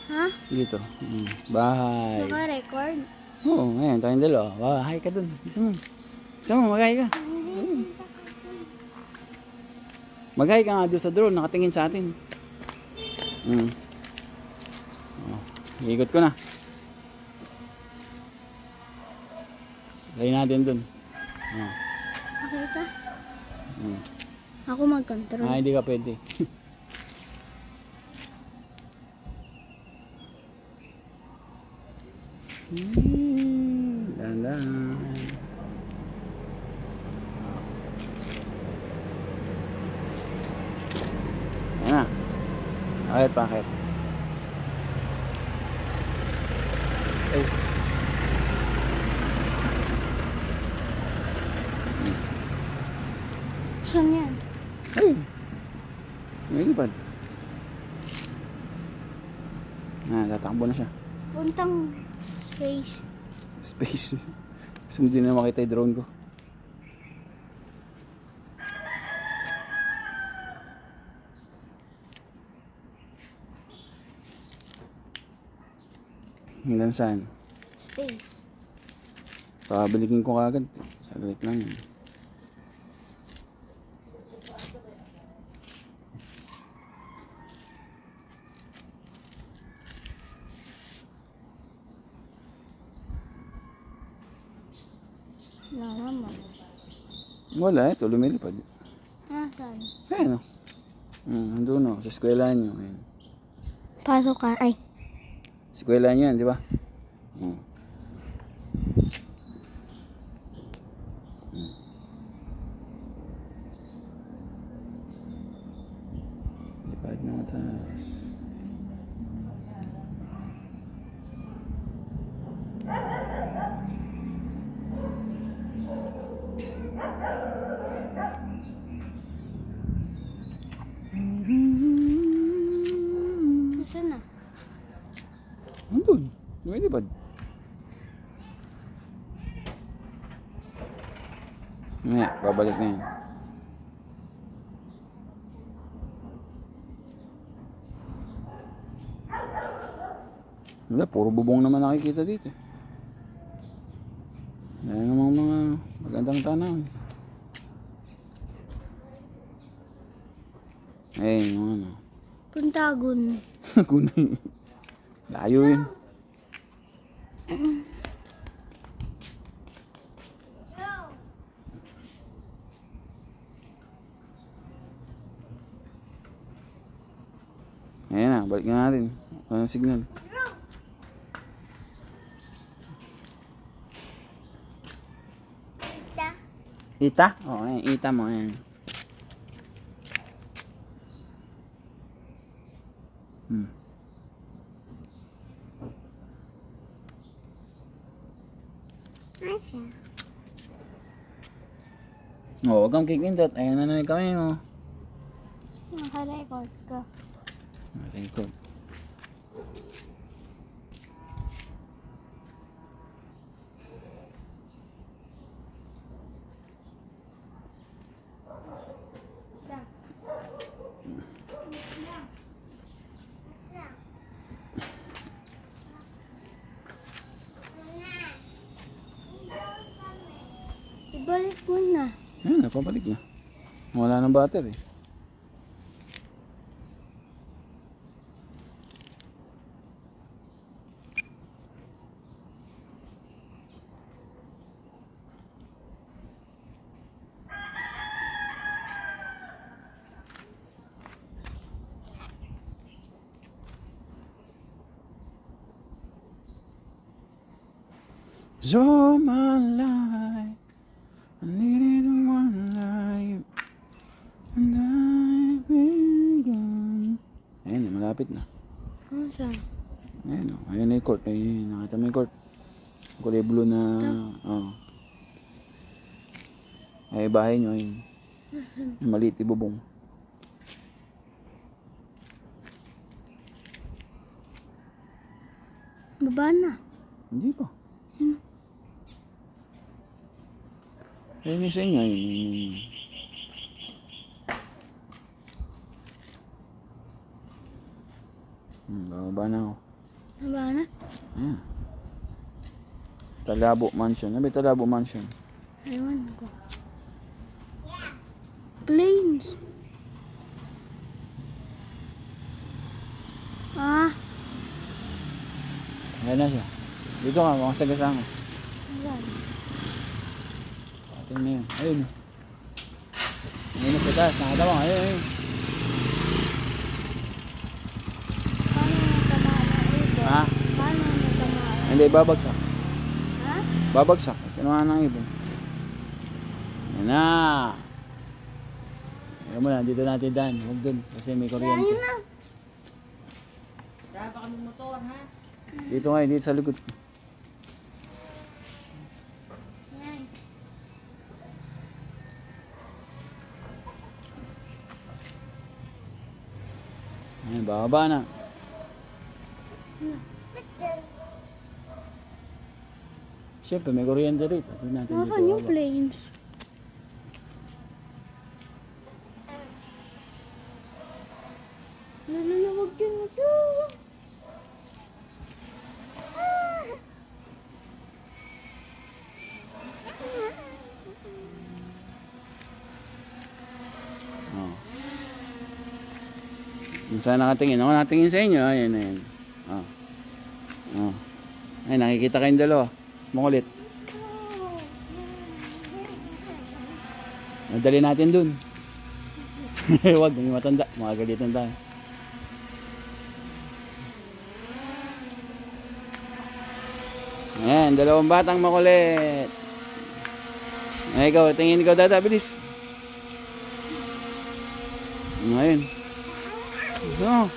Ha? Dito. Bahay. Naka-record? Oo, ngayon tayong dalawa. Bahay ka dun. Gusto mo? Gusto mo? Maghay ka. Maghay ka nga doon sa drone. Nakatingin sa atin. Iikot ko na. Lagay natin dun. Okay ka? Ako mag-control. Hindi ka pwede. Dahan-dahan. Ayan na. Pakit. Ay. Saan yan? Ay. May ilipad. Tatakbo na siya. Puntang space. Space. Gusto mo din na makita yung drone ko. Hanggang saan? Space. Pabalikin ko kagad. Saglit lang yun. Wala naman. Wala, ito lumilipad. Saan? Ayan o. Andun o, sa eskwela nyo. Ayan. Pasok ka. Ay. Eskwela nyo yan, di ba? Lipad na mataas. Saan na? Andun, lumilipad. Mamaya, babalik na yan. Wala, puro bubong naman nakikita dito. Ayan namang mga magandang tanawin. Ayun, yung ano. Puntagon. Kunay. Layo yun. Ayan na, balik na natin. Anong signal? Ita? Oo, ayan. Ita mo, ayan. Asya. Huwag kang kikindot. Ayan na yung kamay mo. Naka-record ka. Record. Ibalik mo na. Ayan, napabalik na. Wala ng battery. You're my life. I needed one life. And I've been gone. Ayun, malapit na. Saan? Ayun o. Ayun na yung court. Ayun, nakita mo yung court. Kulay blue na... Ay, bahay nyo. Ayun. Maliit ibubong. Baba na. Hindi pa. Ayun yung sa inyo. Ayun. Bababa na ako. Aba na. Ayan. Talabo Mansion. Ano ba yung Talabo Mansion? Ewan ko. Planes. Ah. Ayan na siya. Dito ka, mga sagasama. Ayan. Atin na yun. Ayun. Ayun na sa taas. Nakita mo. Ayun, ayun. Paano natamaan ang ibon? Ha? Paano natamaan? Hindi, babagsak. Ha? Babagsak. Kinuha ng ibon. Ayan na. Ayan mo na, dito natin daan. Huwag dun. Kasi may kuryente. Ayun na. Kaya pa kami motor, ha? Dito ngayon, dito sa likod. Ayan. Ayan, bababa na. Siyempre, may kuryente rito. Tingnan natin dito. Nasaan yung bababa. planes? Nalalawag yun ito. Oh. Kung saan nakatingin? Ako nakatingin sa inyo. Ayan, ayan. Oh. Oh. Ay, nakikita kayong dalawa. Makulit. Nadali natin dun. Huwag, may matanda. Makagalitan tayo. Ayan, dalawang batang makulit. Ay, ikaw, tingin ikaw dada, bilis. Ngayon. Oh.